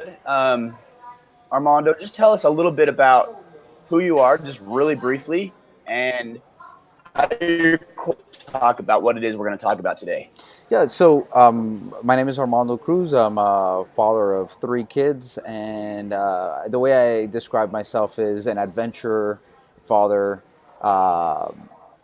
would, Armando, just tell us a little bit about who you are, just really briefly, and how you're talk about what it is we're going to talk about today. Yeah, so my name is Armando Cruz. I'm a father of three kids, and the way I describe myself is an adventurer, father, uh,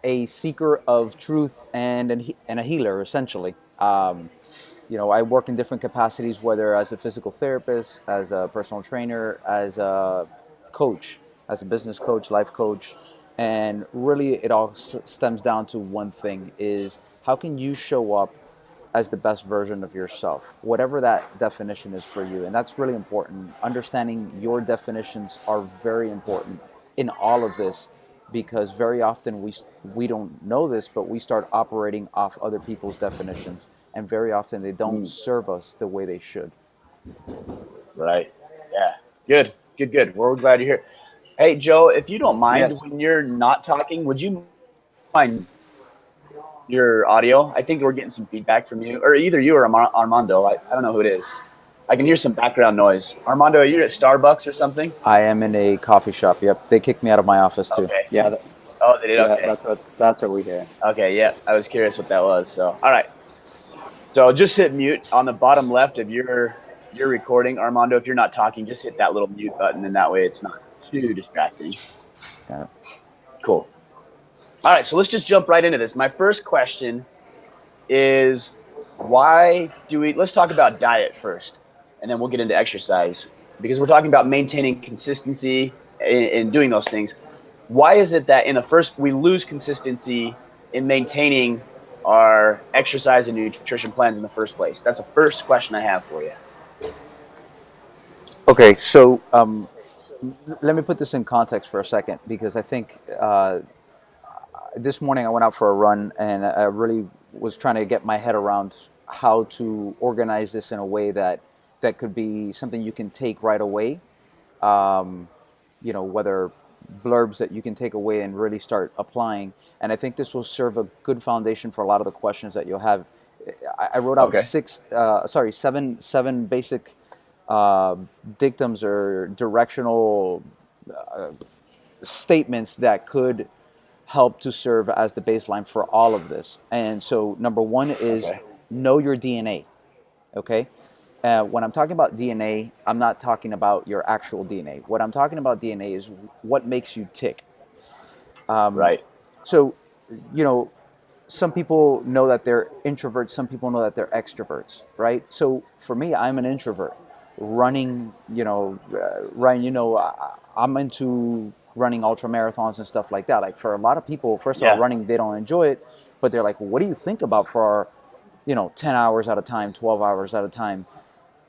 a seeker of truth, and a healer, essentially. I work in different capacities, whether as a physical therapist, as a personal trainer, as a coach, as a business coach, life coach, and really it all stems down to one thing: is how can you show up as the best version of yourself, whatever that definition is for you. And that's really important. Understanding your definitions are very important in all of this, because very often we don't know this, but we start operating off other people's definitions, and very often they don't Mm, serve us the way they should. right. Yeah. Good. Good. Good. We're glad you're here. Hey, Joe, if you don't mind, Yes. when you're not talking, would you mind your audio? I think we're getting some feedback from you, or either you or Armando. I don't know who it is. I can hear some background noise. Armando, are you at Starbucks or something? I am in a coffee shop. Yep, they kicked me out of my office too. Okay. Yeah. Oh, they did. Yeah. Okay. That's what we hear. Okay. Yeah. I was curious what that was. So, all right. So just hit mute on the bottom left of your recording, Armando. If you're not talking, just hit that little mute button, and that way it's not too distracting. Got it. Cool. All right. So let's just jump right into this. My first question is, why do we? Let's talk about diet first, and then we'll get into exercise, because we're talking about maintaining consistency in doing those things. Why is it that in the first we lose consistency in maintaining our exercise and nutrition plans in the first place? That's the first question I have for you. Okay, so let me put this in context for a second, because I think this morning I went out for a run, and I really was trying to get my head around how to organize this in a way that could be something you can take right away. Um, whether blurbs that you can take away and really start applying. And I think this will serve a good foundation for a lot of the questions that you'll have. I wrote out Okay. seven basic uh, dictums or directional uh, statements that could help to serve as the baseline for all of this. And so, number one is Okay. know your DNA. Okay. When I'm talking about DNA, I'm not talking about your actual DNA. What I'm talking about DNA is what makes you tick. Um, Right. so, you know, some people know that they're introverts, some people know that they're extroverts, right? So for me, I'm an introvert. Running, Ryan, I'm into running ultra marathons and stuff like that. Like for a lot of people, first of all, Yeah. running, they don't enjoy it, but they're like, well, what do you think about for, 10 hours at a time, 12 hours at a time,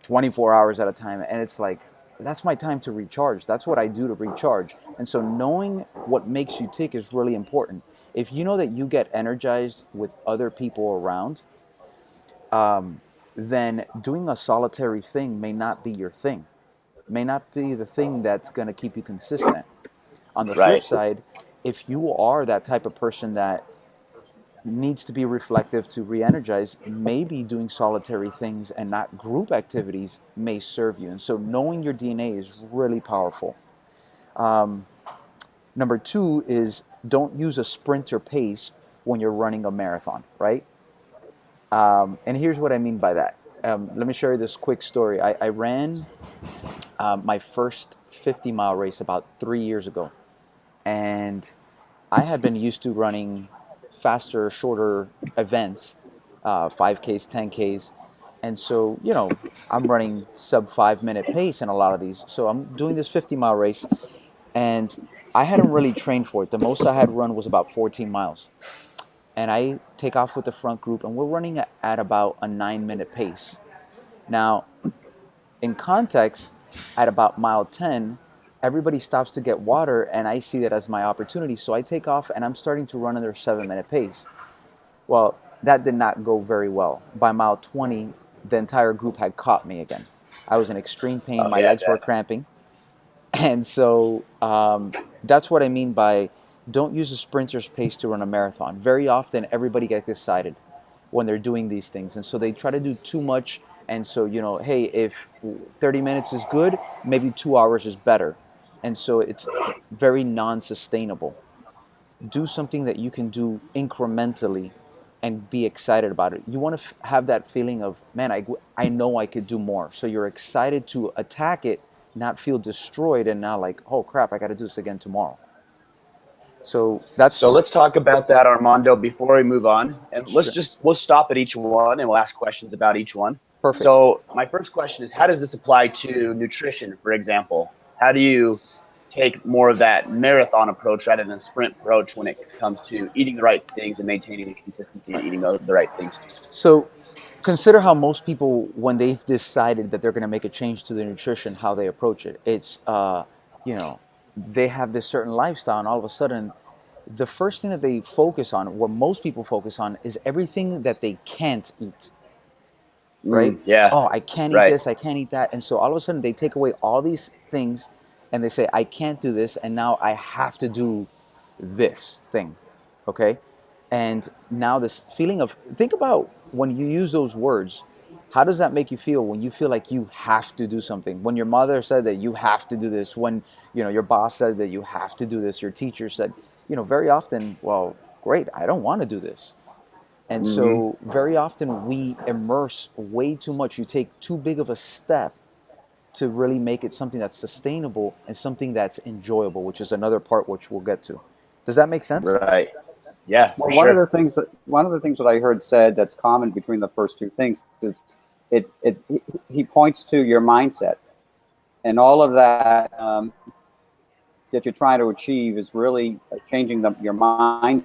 24 hours at a time? And it's like, that's my time to recharge. That's what I do to recharge. And so knowing what makes you tick is really important. If you know that you get energized with other people around, um, then doing a solitary thing may not be your thing, may not be the thing that's going to keep you consistent. On the flip Right. side, if you are that type of person that needs to be reflective to re-energize, maybe doing solitary things and not group activities may serve you. And so knowing your DNA is really powerful. Um, Number two is don't use a sprinter pace when you're running a marathon, right? And here's what I mean by that. Let me share you this quick story. I ran my first 50-mile race about 3 years ago, and I had been used to running faster, shorter events, 5Ks, 10Ks. And so, I'm running sub 5 minute pace in a lot of these. So I'm doing this 50-mile race, and I hadn't really trained for it. The most I had run was about 14 miles. And I take off with the front group, and we're running at about a 9 minute pace. Now, in context, at about mile 10, everybody stops to get water, and I see that as my opportunity. So I take off, and I'm starting to run at their 7 minute pace. Well, that did not go very well. By mile 20, the entire group had caught me again. I was in extreme pain. Oh My yeah. legs were cramping. And so that's what I mean by don't use a sprinter's pace to run a marathon. Very often, everybody gets excited when they're doing these things. And so they try to do too much And so, you know, hey, if 30 minutes is good, maybe 2 hours is better. And so it's very non sustainable. Do something that you can do incrementally and be excited about it. You want to have that feeling of, man, I know I could do more. So you're excited to attack it, not feel destroyed and now like, oh crap, I got to do this again tomorrow. So that's So let's talk about that, Armando, before we move on. And sure. we'll stop at each one and we'll ask questions about each one. Perfect. So my first question is, how does this apply to nutrition, for example? How do you take more of that marathon approach rather than a sprint approach when it comes to eating the right things and maintaining the consistency and eating the right things? So consider how most people, when they've decided that they're going to make a change to their nutrition, how they approach it. It's, you know, they have this certain lifestyle, and all of a sudden, the first thing that they focus on, what most people focus on, is everything that they can't eat, right? Yeah, Oh, I can't eat right. this, I can't eat that. And so all of a sudden, they take away all these things and they say, I can't do this, and now I have to do this thing, okay? And now this feeling of, think about when you use those words, how does that make you feel when you feel like you have to do something? When your mother said that you have to do this, when you know your boss said that you have to do this, your teacher said, you know, very often, well, great, I don't want to do this. And Mm-hmm. so very often we immerse way too much. You take too big of a step to really make it something that's sustainable and something that's enjoyable, which is another part which we'll get to. Does that make sense? Right. Yeah, for Well, sure. one of the things that I heard said that's common between the first two things is it he points to your mindset, and all of that that you're trying to achieve is really changing your mindset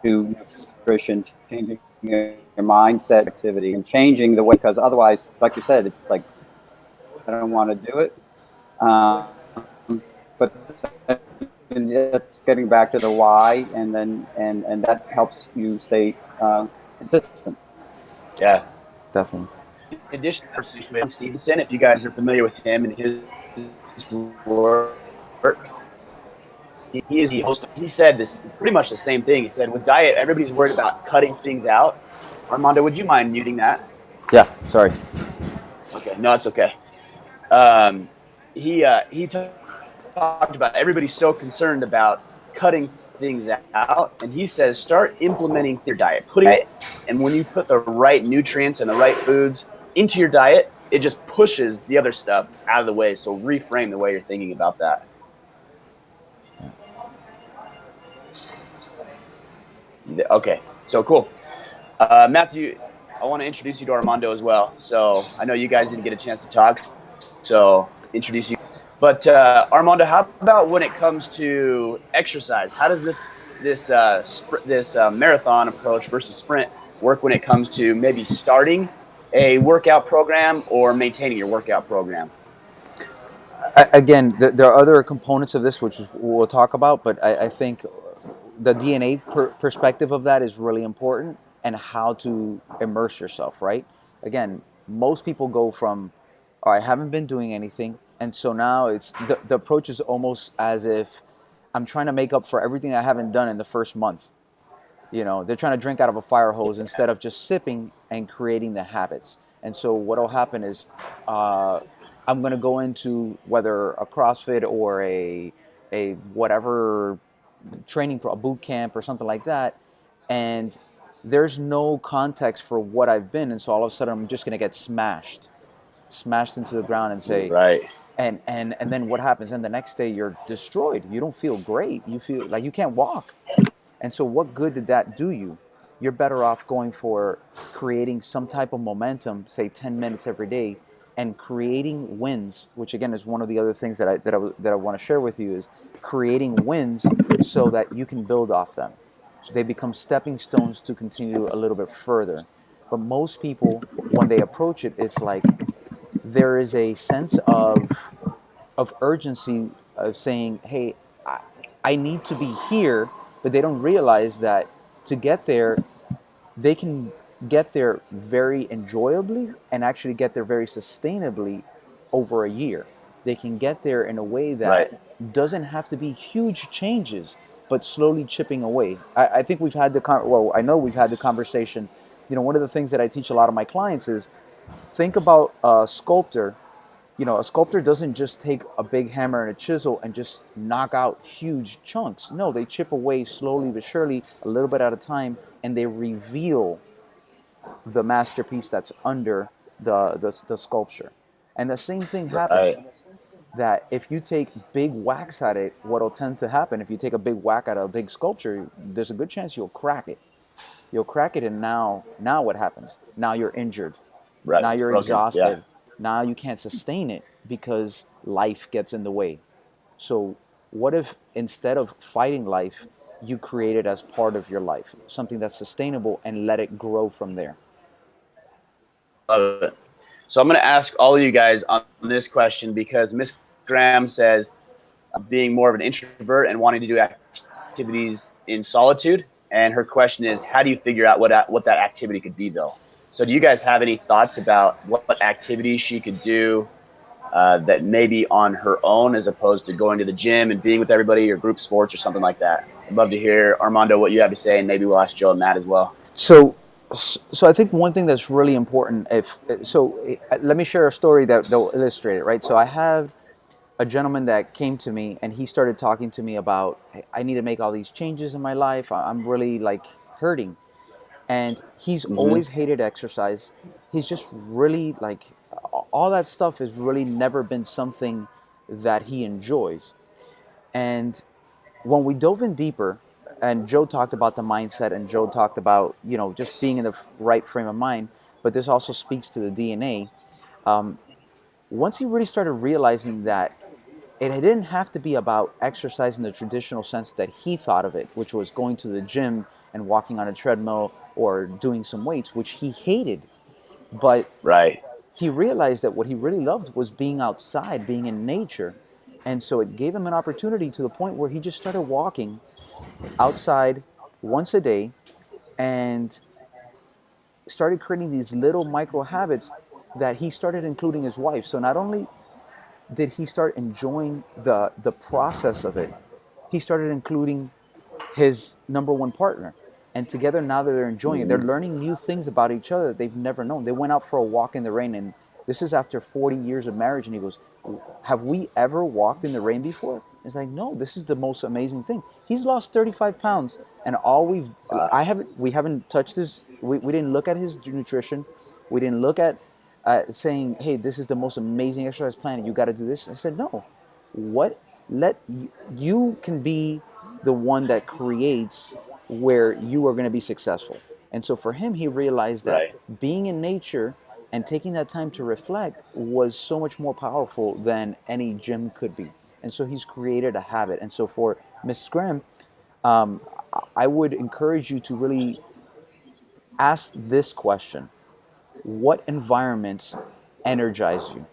to nutrition, changing your mindset activity, and changing the way, because otherwise, like you said, it's like I don't want to do it. But it's getting back to the why, and then and that helps you stay consistent. Yeah. Definitely. In addition to conversation with Stevenson, if you guys are familiar with him and his work, he is the host. He said this pretty much the same thing. He said, with diet, everybody's worried about cutting things out. Armando, would you mind muting that? Yeah, sorry. Okay, no, it's okay. Um, he talked about everybody's so concerned about cutting things out, and he says start implementing your diet, putting it, and when you put the right nutrients and the right foods into your diet, it just pushes the other stuff out of the way. So reframe the way you're thinking about that. Okay, so cool. Matthew, I want to introduce you to Armando as well. So I know you guys didn't get a chance to talk, so introduce you. But Armando, how about when it comes to exercise? How does this marathon approach versus sprint work when it comes to maybe starting a workout program or maintaining your workout program? Again, there are other components of this which we'll talk about, but I think the DNA perspective of that is really important, and how to immerse yourself, right? Again, most people go from, oh, I haven't been doing anything, and so now it's the approach is almost as if I'm trying to make up for everything I haven't done in the first month. You know, they're trying to drink out of a fire hose instead of just sipping and creating the habits. And so what'll happen is, I'm going to go into whether a CrossFit or a whatever training a boot camp or something like that, and there's no context for what I've been, and so all of a sudden I'm just going to get smashed into the ground and say, Right. and then what happens? And the next day you're destroyed. You don't feel great. You feel like you can't walk. And so what good did that do you? You're better off going for creating some type of momentum, say 10 minutes every day, and creating wins, which again is one of the other things that I want to share with you, is creating wins so that you can build off them. They become stepping stones to continue a little bit further. But most people, when they approach it, it's like there is a sense of urgency of saying, hey, I need to be here, but they don't realize that to get there, they can get there very enjoyably and actually get there very sustainably over a year. They can get there in a way Right. that doesn't have to be huge changes, but slowly chipping away. I think we've had well, I know we've had the conversation one of the things that I teach a lot of my clients is think about a sculptor. A sculptor doesn't just take a big hammer and a chisel and just knock out huge chunks. No, they chip away slowly but surely, a little bit at a time, and they reveal the masterpiece that's under the sculpture. And the same thing happens, Right. that if you take big whacks at it, what'll tend to happen, if you take a big whack at a big sculpture, there's a good chance you'll crack it. You'll crack it, and now what happens? Now you're injured. Right. Now It's you're broken. Yeah. exhausted. Now you can't sustain it because life gets in the way. So what if instead of fighting life, you create it as part of your life, something that's sustainable, and let it grow from there? Love it. So I'm going to ask all of you guys on this question because Miss Graham says being more of an introvert and wanting to do activities in solitude. And her question is, how do you figure out what that activity could be, though? So do you guys have any thoughts about what activities she could do that may be on her own as opposed to going to the gym and being with everybody or group sports or something like that? I'd love to hear, Armando, what you have to say, and maybe we'll ask Joe and Matt as well. So I think one thing that's really important, let me share a story that will illustrate it, right? So I have a gentleman that came to me, and he started talking to me about, "Hey, I need to make all these changes in my life. I'm really like hurting." And he's Mm-hmm. always hated exercise. He's just really like, all that stuff has really never been something that he enjoys. And when we dove in deeper, and Joe talked about the mindset, and Joe talked about, just being in the right frame of mind, but this also speaks to the DNA. Once he really started realizing that it didn't have to be about exercise in the traditional sense that he thought of it, which was going to the gym and walking on a treadmill or doing some weights, which he hated. But Right. he realized that what he really loved was being outside, being in nature. And so it gave him an opportunity to the point where he just started walking outside once a day and started creating these little micro habits that he started including his wife. So not only did he start enjoying the process of it, he started including his number one partner. And together, now that they're enjoying it, they're Mm-hmm. learning new things about each other that they've never known. They went out for a walk in the rain, and this is after 40 years of marriage. And he goes, "Have we ever walked in the rain before?" It's like, "No, this is the most amazing thing." He's lost 35 pounds, and Wow. we haven't touched his, we didn't look at his nutrition. We didn't look at saying, "Hey, this is the most amazing exercise plan. You got to do this." I said, "No, what, you can be the one that creates where you are going to be successful." And so for him, he realized that Right. being in nature and taking that time to reflect was so much more powerful than any gym could be. And so he's created a habit. And so for Mrs. Graham, um, I would encourage you to really ask this question: what environments energize you?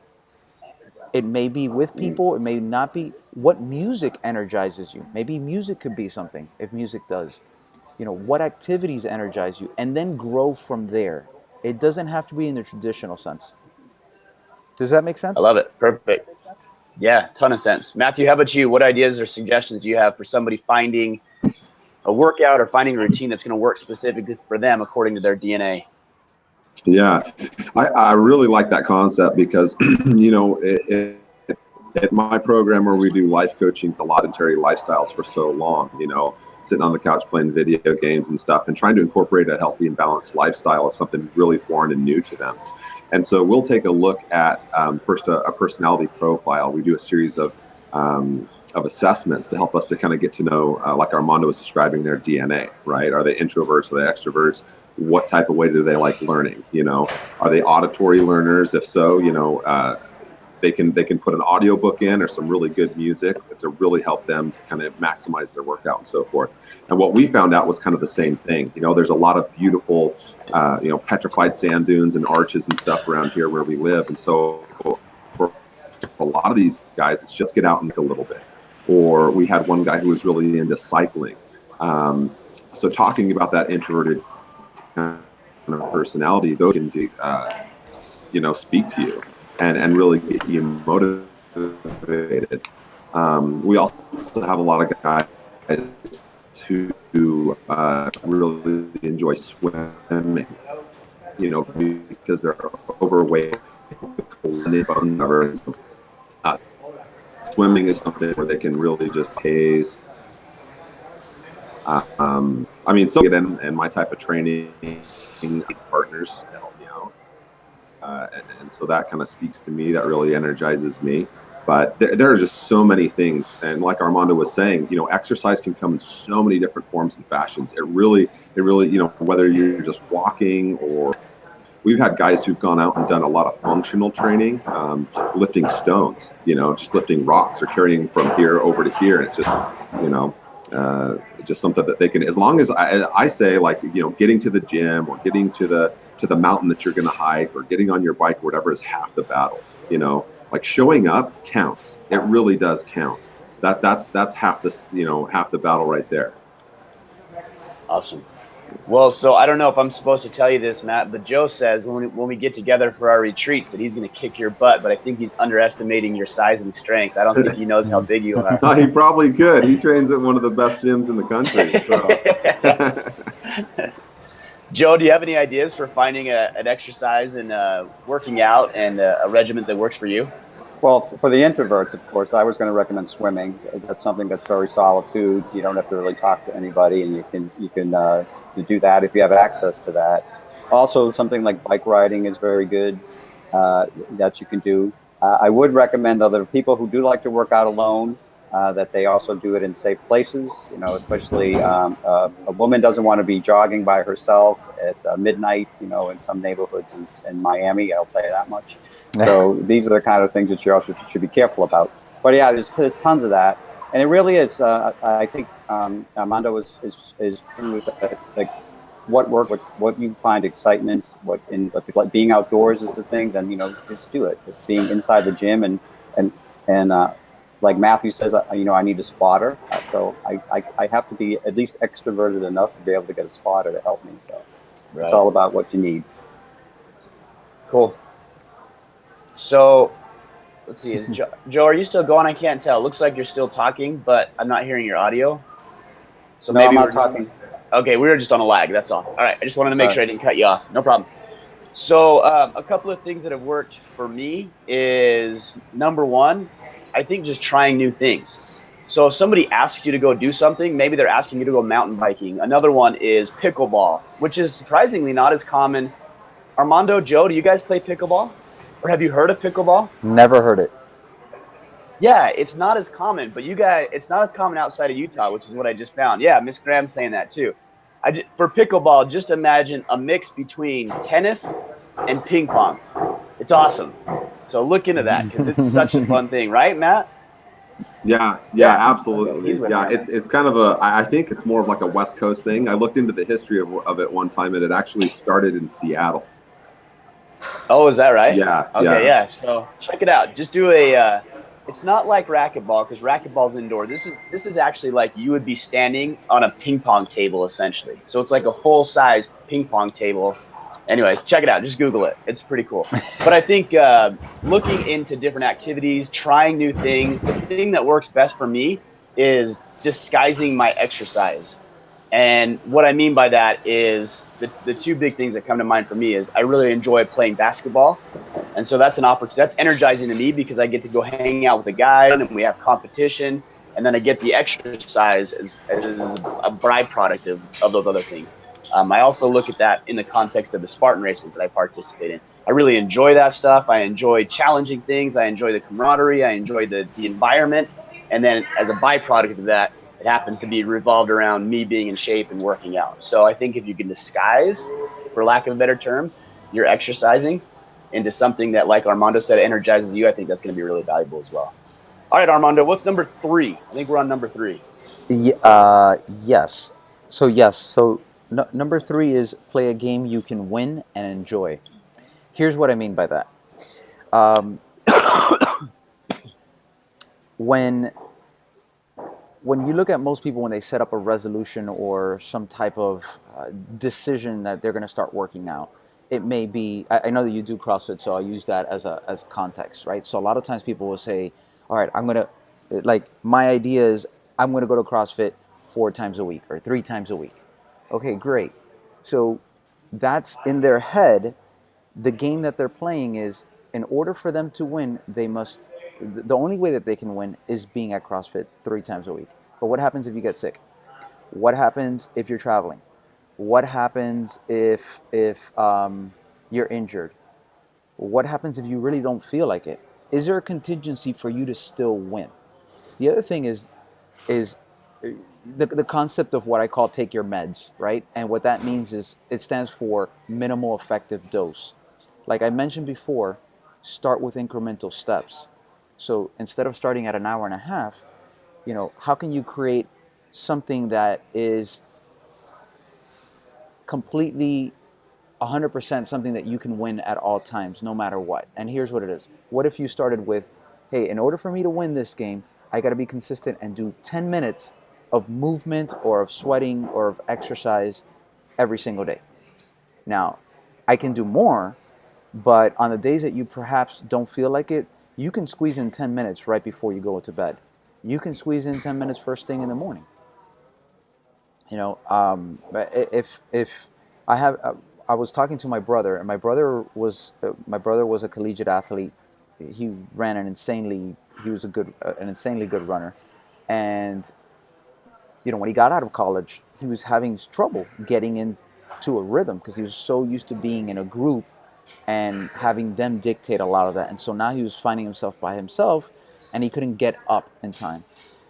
It may be with Mm. people, it may not be. What music energizes you? Maybe music could be something, if music does. What activities energize you? And then grow from there. It doesn't have to be in the traditional sense. Does that make I sense? love it. Perfect. Yeah, ton of sense. Matthew, how about you? What ideas or suggestions do you have for somebody finding a workout or finding a routine that's going to work specifically for them according to their DNA? Yeah, I really like that concept because, at my program where we do life coaching to sedentary lifestyles for so long, sitting on the couch playing video games and stuff, and trying to incorporate a healthy and balanced lifestyle is something really foreign and new to them. And so we'll take a look at first a personality profile. We do a series of assessments to help us to kind of get to know, like Armando was describing, their DNA, right? Are they introverts? Are they extroverts? What type of way do they like learning? Are they auditory learners? If so, they can put an audiobook in or some really good music to really help them to kind of maximize their workout and so forth. And what we found out was kind of the same thing. There's a lot of beautiful, petrified sand dunes and arches and stuff around here where we live. And so for a lot of these guys, it's just get out and a little bit. Or we had one guy who was really into cycling. So talking about that introverted kind of personality, those can speak to you and really get you motivated. We also have a lot of guys who really enjoy swimming. because they're overweight, uh, swimming is something where they can really just pace. I mean, so and my type of training partners to help me out. And so that kind of speaks to me. That really energizes me. But there are just so many things, and like Armando was saying, exercise can come in so many different forms and fashions. It really, whether you're just walking, or we've had guys who've gone out and done a lot of functional training, lifting stones, just lifting rocks or carrying from here over to here, and it's just, just something that they can, as long as I say, like, getting to the gym or getting to the mountain that you're going to hike or getting on your bike or whatever is half the battle. Like showing up counts. It really does count. That's half half the battle right there. Awesome. Well, so I don't know if I'm supposed to tell you this, Matt, but Joe says when we get together for our retreats that he's going to kick your butt, but I think he's underestimating your size and strength. I don't think he knows how big you are. No, he probably could. He trains at one of the best gyms in the country. So. Joe, do you have any ideas for finding an exercise and working out and a regiment that works for you? Well, for the introverts, of course, I was going to recommend swimming. That's something that's very solitude. You don't have to really talk to anybody, and you can do that if you have access to that. Also, something like bike riding is very good that you can do. I would recommend other people who do like to work out alone that they also do it in safe places. Especially a woman doesn't want to be jogging by herself at midnight. In some neighborhoods in Miami, I'll tell you that much. So these are the kind of things that you also should be careful about. But yeah, there's tons of that, and it really is. I think Armando is true with that. Like, what you find excitement, but like being outdoors is the thing. Then just do it. It's being inside the gym and like Matthew says, I need a spotter. So I have to be at least extroverted enough to be able to get a spotter to help me. So It's all about what you need. Cool. So, let's see. Joe, are you still going? I can't tell. Looks like you're still talking, but I'm not hearing your audio. So no, maybe I'm not talking. Okay, we were just on a lag. That's all. All right. I just wanted to make sure I didn't cut you off. No problem. So, a couple of things that have worked for me is, number one, I think just trying new things. So if somebody asks you to go do something, maybe they're asking you to go mountain biking. Another one is pickleball, which is surprisingly not as common. Armando, Joe, do you guys play pickleball? Or have you heard of pickleball? Never heard it. Yeah, it's not as common, but it's not as common outside of Utah, which is what I just found. Yeah, Miss Graham's saying that too. For pickleball, just imagine a mix between tennis and ping pong. It's awesome. So look into that because it's such a fun thing, right, Matt? Yeah, absolutely. Yeah, it's kind of I think it's more of like a West Coast thing. I looked into the history of it one time, and it actually started in Seattle. Oh, is that right? Yeah. Okay, yeah. So check it out. Just do it's not like racquetball because racquetball's indoor. This is actually like you would be standing on a ping pong table essentially. So it's like a full size ping pong table. Anyway, check it out. Just Google it. It's pretty cool. But I think looking into different activities, trying new things, the thing that works best for me is disguising my exercise. And what I mean by that is the two big things that come to mind for me is I really enjoy playing basketball. And so that's an opportunity. That's energizing to me because I get to go hang out with a guy and we have competition. And then I get the exercise as a byproduct of those other things. I also look at that in the context of the Spartan races that I participate in. I really enjoy that stuff. I enjoy challenging things. I enjoy the camaraderie. I enjoy the environment. And then as a byproduct of that, it happens to be revolved around me being in shape and working out. So I think if you can disguise, for lack of a better term, your exercising into something that, like Armando said, energizes you, I think that's going to be really valuable as well. All right, Armando, what's number 3? I think we're on number 3. Yes. So number 3 is play a game you can win and enjoy. Here's what I mean by that. When you look at most people when they set up a resolution or some type of decision that they're going to start working out, it may be, I know that you do CrossFit, so I'll use that as context, right? So a lot of times people will say, all right, my idea is I'm going to go to CrossFit 4 times a week or 3 times a week. Okay, great. So that's in their head. The game that they're playing is, in order for them to win, the only way that they can win is being at CrossFit 3 times a week. But what happens if you get sick? What happens if you're traveling? What happens if you're injured? What happens if you really don't feel like it? Is there a contingency for you to still win? The other thing is the concept of what I call take your meds, right? And what that means is it stands for minimal effective dose. Like I mentioned before, start with incremental steps. So instead of starting at an hour and a half, how can you create something that is completely 100% something that you can win at all times, no matter what? And here's what it is. What if you started with, hey, in order for me to win this game, I got to be consistent and do 10 minutes of movement or of sweating or of exercise every single day. Now, I can do more, but on the days that you perhaps don't feel like it, you can squeeze in 10 minutes right before you go to bed. You can squeeze in 10 minutes first thing in the morning. But if I was talking to my brother, and my brother was a collegiate athlete. He ran he was an insanely good runner, and when he got out of college, he was having trouble getting into a rhythm because he was so used to being in a group and having them dictate a lot of that. And so now he was finding himself by himself, and he couldn't get up in time.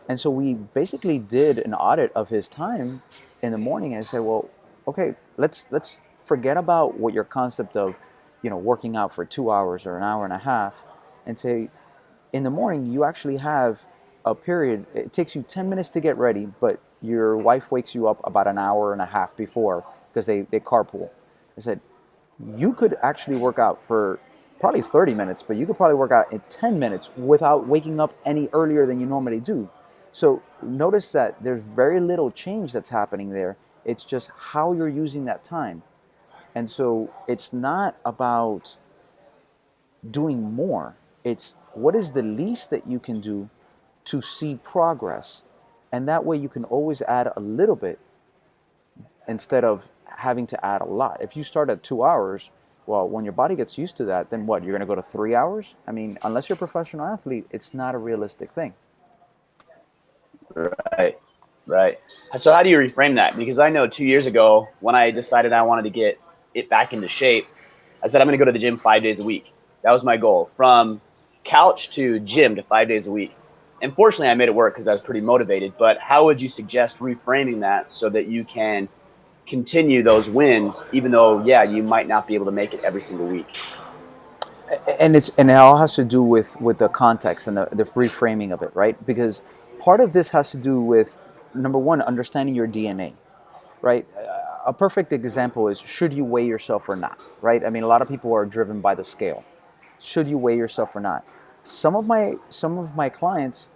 And so we basically did an audit of his time in the morning and said, well, okay, let's forget about what your concept of, working out for 2 hours or an hour and a half, and say, in the morning, you actually have a period. It takes you 10 minutes to get ready, but your wife wakes you up about an hour and a half before because they carpool. I said, you could actually work out for probably 30 minutes, but you could probably work out in 10 minutes without waking up any earlier than you normally do. So notice that there's very little change that's happening there. It's just how you're using that time. And so it's not about doing more. It's what is the least that you can do to see progress. And that way you can always add a little bit instead of having to add a lot. If you start at 2 hours, well, when your body gets used to that, then what? You're going to go to 3 hours? I mean, unless you're a professional athlete, it's not a realistic thing. Right. So how do you reframe that? Because I know 2 years ago when I decided I wanted to get it back into shape, I said I'm going to go to the gym 5 days a week. That was my goal, from couch to gym to 5 days a week. And fortunately, I made it work because I was pretty motivated. But how would you suggest reframing that so that you can continue those wins, even though, yeah, you might not be able to make it every single week? And it all has to do with the context and the reframing of it, right? Because part of this has to do with, number one, understanding your DNA, right? A perfect example is, should you weigh yourself or not, right? I mean, a lot of people are driven by the scale. Should you weigh yourself or not? Some of my clients,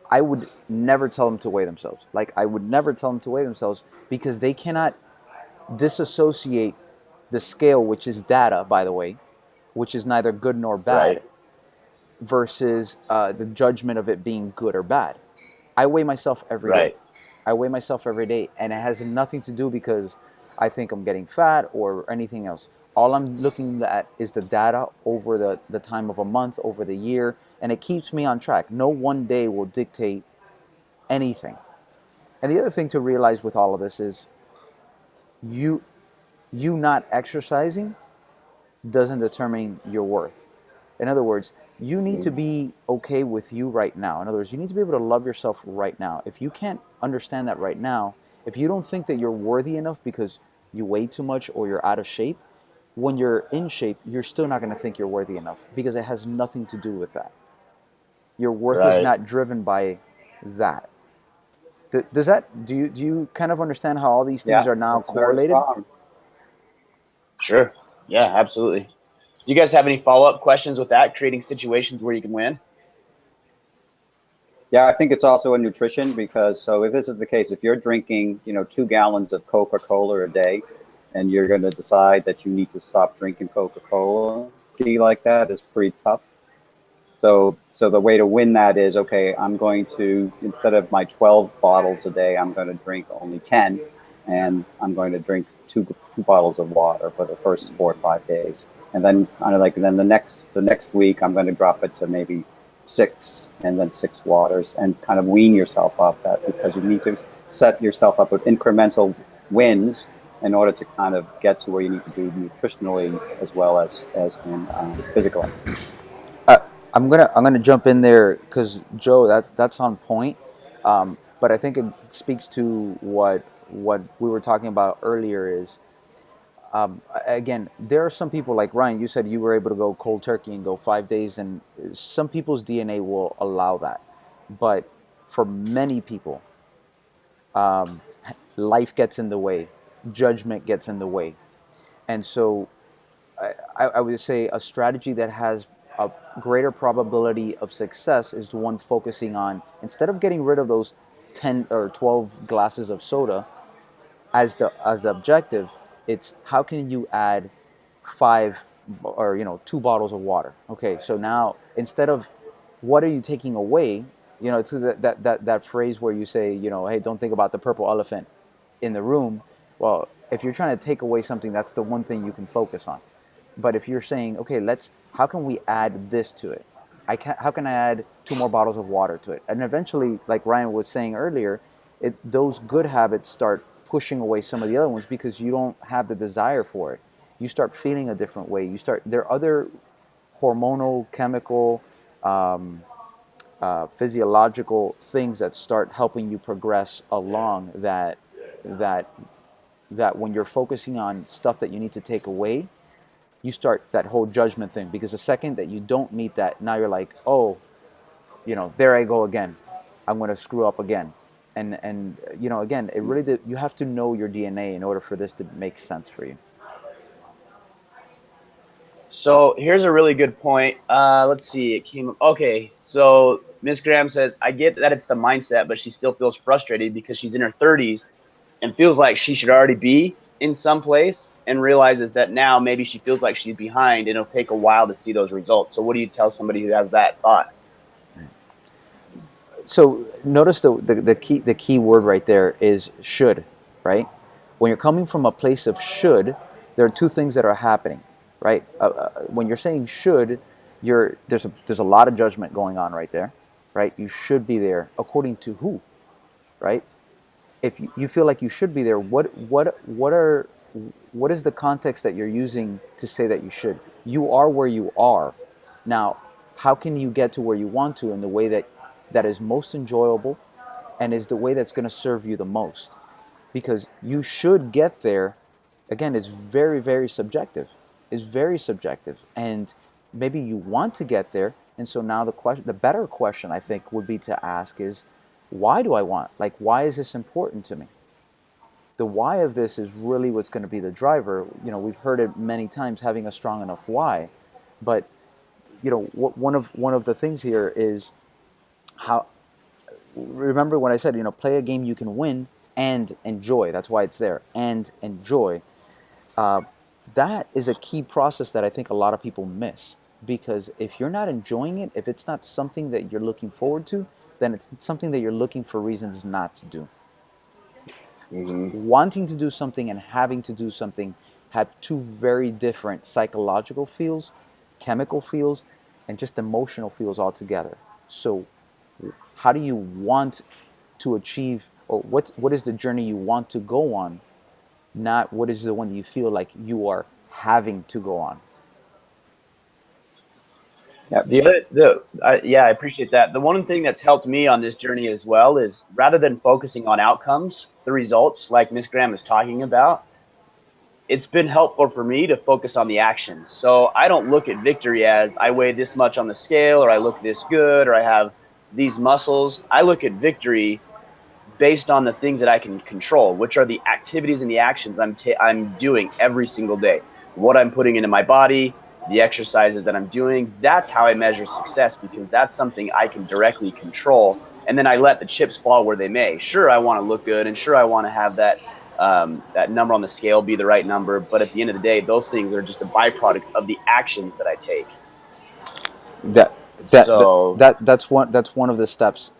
I would never tell them to weigh themselves. Like, I would never tell them to weigh themselves because they cannot disassociate the scale, which is data, by the way, which is neither good nor bad, Right. versus the judgment of it being good or bad. I weigh myself every day. Right. I weigh myself every day, and it has nothing to do because I think I'm getting fat or anything else. All I'm looking at is the data over the time of a month, over the year, and it keeps me on track. No one day will dictate anything. And the other thing to realize with all of this is you not exercising doesn't determine your worth. In other words, you need to be okay with you right now. In other words, you need to be able to love yourself right now. If you can't understand that right now, if you don't think that you're worthy enough because you weigh too much or you're out of shape, when you're in shape, you're still not going to think you're worthy enough because it has nothing to do with that. Your worth is Right. not driven by that. Do you kind of understand how all these things Yeah, are now that's very correlated? strong. Sure. Yeah, absolutely. Do you guys have any follow-up questions with that, creating situations where you can win? Yeah, I think it's also in nutrition because, so if this is the case, if you're drinking, 2 gallons of Coca-Cola a day, and you're going to decide that you need to stop drinking Coca-Cola, tea like that is pretty tough. So the way to win that is, okay, I'm going to, instead of my 12 bottles a day, I'm going to drink only 10, and I'm going to drink two bottles of water for the first 4 or 5 days, and then kind of like then the next week I'm going to drop it to maybe 6, and then 6 waters, and kind of wean yourself off that, because you need to set yourself up with incremental wins in order to kind of get to where you need to be nutritionally as well as in physically. I'm gonna jump in there because Joe, that's on point. But I think it speaks to what we were talking about earlier. Is again, there are some people like Ryan. You said you were able to go cold turkey and go 5 days, and some people's DNA will allow that. But for many people, life gets in the way, judgment gets in the way, and so I would say a strategy that has a greater probability of success is the one focusing on, instead of getting rid of those 10 or 12 glasses of soda as the objective, it's how can you add 5 or 2 bottles of water. Okay, so now instead of what are you taking away, it's that phrase where you say, hey, don't think about the purple elephant in the room. Well, if you're trying to take away something, that's the one thing you can focus on. But if you're saying, okay, how can we add this to it? How can I add 2 more bottles of water to it? And eventually, like Ryan was saying earlier, those good habits start pushing away some of the other ones because you don't have the desire for it. You start feeling a different way. There are other hormonal, chemical, physiological things that start helping you progress along that when you're focusing on stuff that you need to take away, you start that whole judgment thing, because the second that you don't meet that, now you're like, oh, there I go again. I'm going to screw up again. And again, it really you have to know your DNA in order for this to make sense for you. So here's a really good point. Let's see. It came. Okay, so Miss Graham says, I get that it's the mindset, but she still feels frustrated because she's in her 30s and feels like she should already be in some place, and realizes that now maybe she feels like she's behind and it'll take a while to see those results. So what do you tell somebody who has that thought? So notice the key word right there is should, right? When you're coming from a place of should, there are 2 things that are happening, right? When you're saying should, there's a lot of judgment going on right there, right? You should be there according to who, right? If you feel like you should be there, what is the context that you're using to say that you should? You are where you are. Now, how can you get to where you want to in the way that is most enjoyable and is the way that's going to serve you the most? Because you should get there, again, it's very, very subjective. It's very subjective. And maybe you want to get there. And so now the better question I think would be to ask is, why do I want? Like, why is this important to me? The why of this is really what's going to be the driver. We've heard it many times, having a strong enough why. But, one of the things here is how, remember when I said, play a game you can win and enjoy. That's why it's there, and enjoy. That is a key process that I think a lot of people miss. Because if you're not enjoying it, if it's not something that you're looking forward to, then it's something that you're looking for reasons not to do. Mm-hmm. Wanting to do something and having to do something have 2 very different psychological feels, chemical feels, and just emotional feels altogether. So how do you want to achieve, or what is the journey you want to go on, not what is the one that you feel like you are having to go on? Yeah, I appreciate that. The one thing that's helped me on this journey as well is, rather than focusing on outcomes, the results, like Miss Graham is talking about, it's been helpful for me to focus on the actions. So I don't look at victory as I weigh this much on the scale, or I look this good, or I have these muscles. I look at victory based on the things that I can control, which are the activities and the actions I'm doing every single day, what I'm putting into my body, the exercises that I'm doing. That's how I measure success, because that's something I can directly control. And then I let the chips fall where they may. Sure, I want to look good, and sure, I want to have that number on the scale be the right number. But at the end of the day, those things are just a byproduct of the actions that I take. That's one of the steps.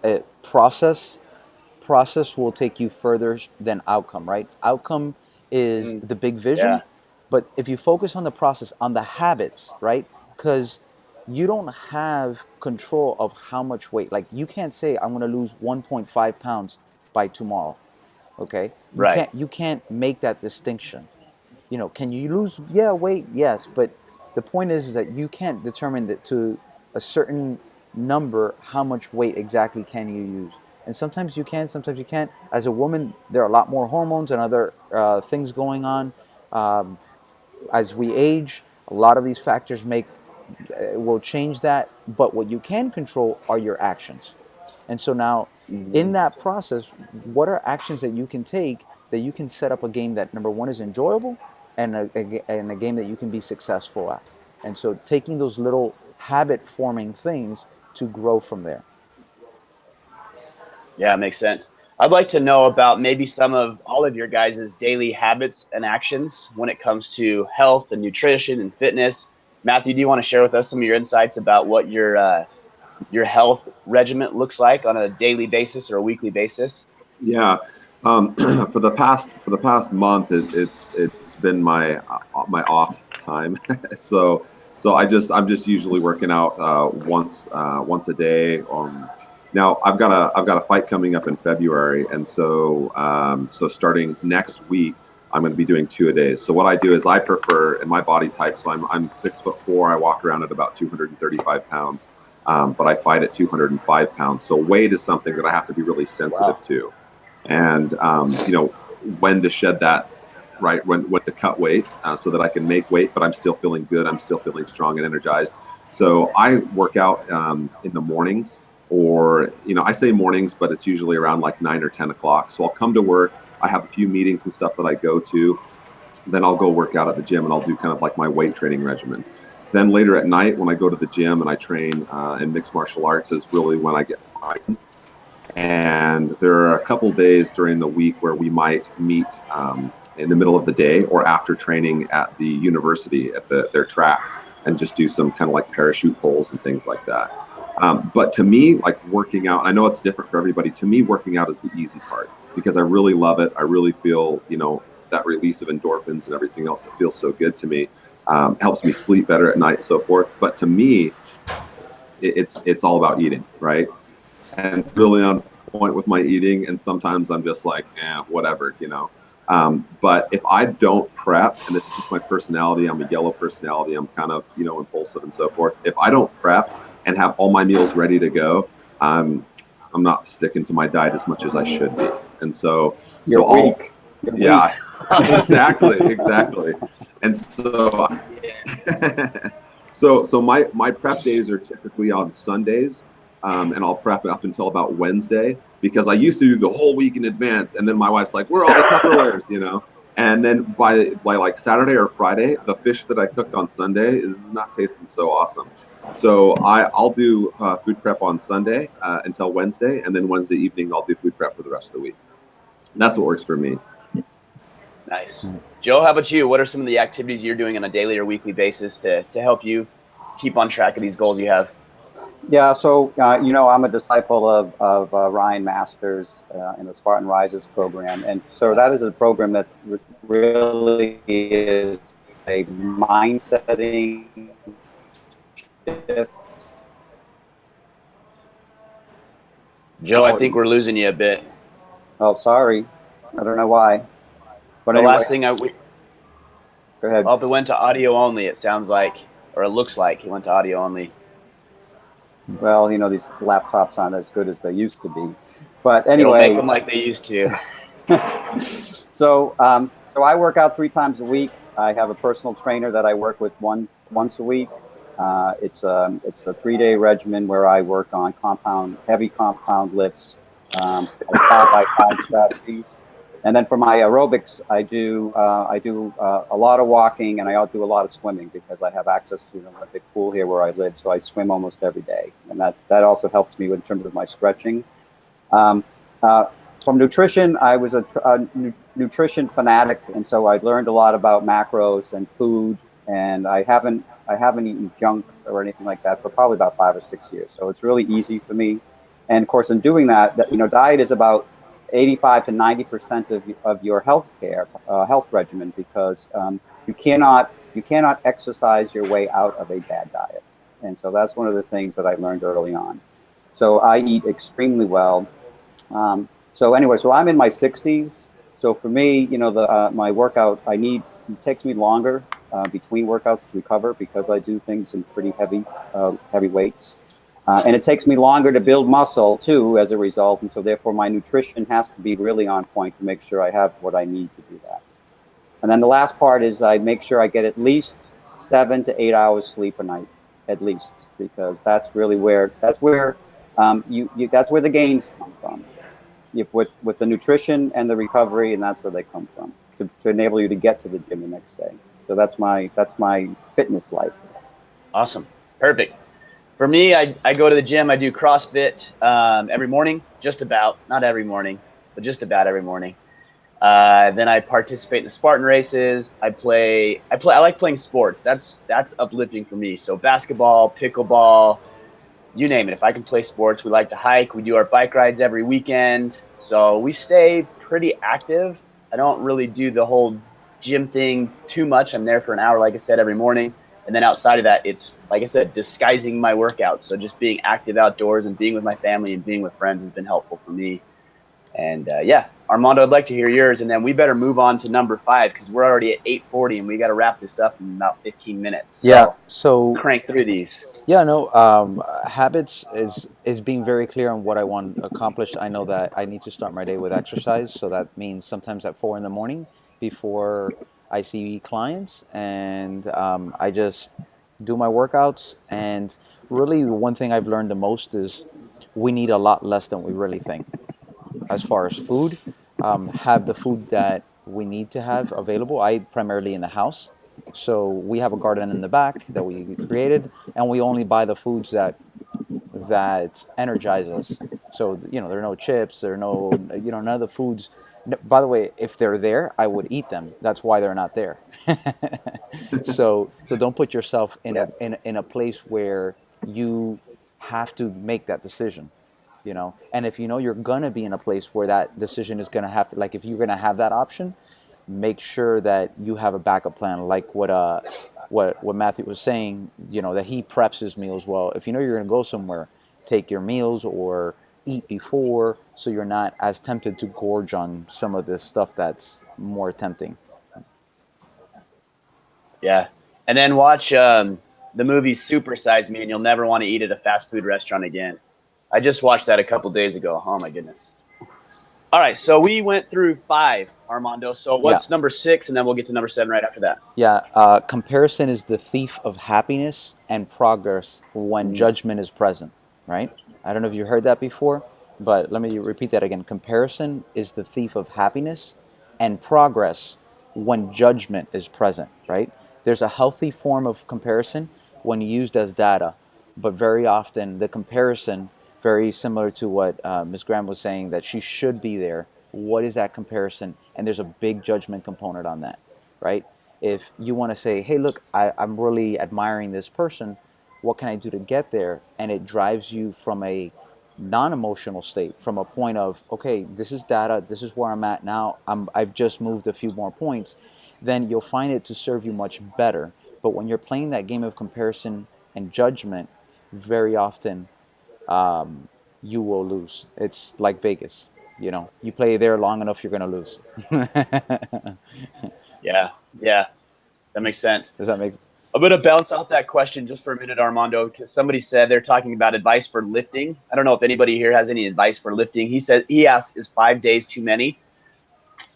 Process will take you further than outcome, right? Outcome is the big vision. Yeah. But if you focus on the process, on the habits, right? Because you don't have control of how much weight. Like you can't say I'm going to lose 1.5 pounds by tomorrow. Okay, Right. you can't make that distinction. You know, can you lose? Yeah, weight, yes, but the point is that you can't determine that to a certain number how much weight exactly can you use. And sometimes you can, sometimes you can't. As a woman, there are a lot more hormones and other things going on. Um, as we age, a lot of these factors will change that. But what you can control are your actions. And so now, in that process, what are actions that you can take that you can set up a game that, number one, is enjoyable, and a game that you can be successful at. And so taking those little habit forming things to grow from there. Yeah, makes sense. I'd like to know about maybe some of all of your guys' daily habits and actions when it comes to health and nutrition and fitness. Matthew, do you want to share with us some of your insights about what your health regimen looks like on a daily basis or a weekly basis? Yeah. For the past month, it's been my off time. so I'm just usually working out once a day. Now I've got a fight coming up in February, and so starting next week, I'm going to be doing 2 a days. So what I do is I prefer in my body type. So I'm 6'4". I walk around at about 235 pounds. But I fight at 205 pounds. So weight is something that I have to be really sensitive to, and when to shed that, right? When to cut weight, so that I can make weight, but I'm still feeling good. I'm still feeling strong and energized. So I work out in the mornings, or I say mornings, but it's usually around like 9 or 10 o'clock. So I'll come to work. I have a few meetings and stuff that I go to. Then I'll go work out at the gym, and I'll do kind of like my weight training regimen. Then later at night, when I go to the gym and I train in mixed martial arts, is really when I get fighting. And there are a couple days during the week where we might meet in the middle of the day or after training at the university at their track, and just do some kind of like parachute pulls and things like that. But to me, like working out, I know it's different for everybody. To me, working out is the easy part because I really love it. I really feel, that release of endorphins and everything else that feels so good to me. Helps me sleep better at night and so forth. But to me, it's all about eating, right? And it's really on point with my eating. And sometimes I'm just like, whatever. But if I don't prep, and this is just my personality, I'm a yellow personality, I'm kind of, impulsive and so forth. If I don't prep and have all my meals ready to go, I'm not sticking to my diet as much as I should be. And so weak. Yeah, exactly. And so my prep days are typically on Sundays, and I'll prep up until about Wednesday, because I used to do the whole week in advance, and then my wife's like, "Where are all the Tupperwares?" And then by like Saturday or Friday, the fish that I cooked on Sunday is not tasting so awesome. So I'll do food prep on Sunday until Wednesday, and then Wednesday evening I'll do food prep for the rest of the week. And that's what works for me. Nice. Joe, how about you? What are some of the activities you're doing on a daily or weekly basis to help you keep on track of these goals you have? Yeah, so I'm a disciple of Ryan Masters in the Spartan Rises program, and so that is a program that really is a mind-setting shift. Joe, I think we're losing you a bit. Oh, sorry, I don't know why. But The anyway, last thing go ahead. it went to audio only. It sounds like, or it looks like it went to audio only. Well, these laptops aren't as good as they used to be. But It'll make anyway, them like they used to. so I work out 3 times a week. I have a personal trainer that I work with once a week. It's a 3-day regimen where I work on heavy compound lifts, 5x5 strategies. And then for my aerobics, I do a lot of walking, and I do a lot of swimming because I have access to an Olympic pool here where I live. So I swim almost every day, and that also helps me in terms of my stretching. From nutrition, I was a nutrition fanatic, and so I learned a lot about macros and food. And I haven't eaten junk or anything like that for probably about 5 or 6 years. So it's really easy for me. And of course, in doing that, diet is about 85 to 90% of your health care, health regimen, because you cannot exercise your way out of a bad diet. And so that's one of the things that I learned early on. So I eat extremely well. So anyway, so I'm in my 60s. So for me, my workout, it takes me longer between workouts to recover because I do things in pretty heavy weights. And it takes me longer to build muscle too as a result. And so therefore my nutrition has to be really on point to make sure I have what I need to do that. And then the last part is I make sure I get at least 7 to 8 hours sleep a night, at least, because that's where the gains come from. With the nutrition and the recovery, and that's where they come from to enable you to get to the gym the next day. So that's my fitness life. Awesome. Perfect. For me, I go to the gym. I do CrossFit every morning, just about, not every morning, but just about every morning. Then I participate in the Spartan races. I like playing sports. That's uplifting for me. So basketball, pickleball, you name it. If I can play sports, we like to hike. We do our bike rides every weekend. So we stay pretty active. I don't really do the whole gym thing too much. I'm there for an hour, like I said, every morning. And then outside of that, it's, like I said, disguising my workouts. So just being active outdoors and being with my family and being with friends has been helpful for me. And yeah, Armando, I'd like to hear yours, and then we better move on to number 5 because we're already at 8:40 and we got to wrap this up in about 15 minutes. So Yeah. So crank through these. yeah, no. Habits is being very clear on what I want accomplished. I know that I need to start my day with exercise, so that means sometimes at 4 in the morning before I see clients, and I just do my workouts. And really, the one thing I've learned the most is we need a lot less than we really think. As far as food, have the food that we need to have available. I eat primarily in the house. So we have a garden in the back that we created, and we only buy the foods that energize us. So there are no chips, there are no none of the foods. By the way, if they're there, I would eat them. That's why they're not there. So don't put yourself in Yeah. a place where you have to make that decision. And if you're gonna be in a place where that decision is gonna have to, like, if you're gonna have that option, make sure that you have a backup plan, like what Matthew was saying, that he preps his meals well. If you're gonna go somewhere, take your meals or eat before, so you're not as tempted to gorge on some of this stuff that's more tempting. Yeah. And then watch the movie Super Size Me, and you'll never want to eat at a fast food restaurant again. I just watched that a couple days ago. Oh my goodness. All right, so we went through 5, Armando. So what's number 6, and then we'll get to number 7 right after that. Yeah, comparison is the thief of happiness and progress when judgment is present, right? I don't know if you heard that before, but let me repeat that again. Comparison is the thief of happiness and progress when judgment is present, right? There's a healthy form of comparison when used as data, but very often the comparison, very similar to what Ms. Graham was saying, that she should be there. What is that comparison? And there's a big judgment component on that, right? If you want to say, hey, look, I'm really admiring this person, what can I do to get there? And it drives you from a non-emotional state, from a point of, okay, this is data, this is where I'm at now, I've just moved a few more points, then you'll find it to serve you much better. But when you're playing that game of comparison and judgment, very often you will lose. It's like Vegas. You play there long enough, you're going to lose. Yeah, that makes sense. Does that make sense? I'm going to bounce off that question just for a minute, Armando, because somebody said they're talking about advice for lifting. I don't know if anybody here has any advice for lifting. He asked, is 5 days too many?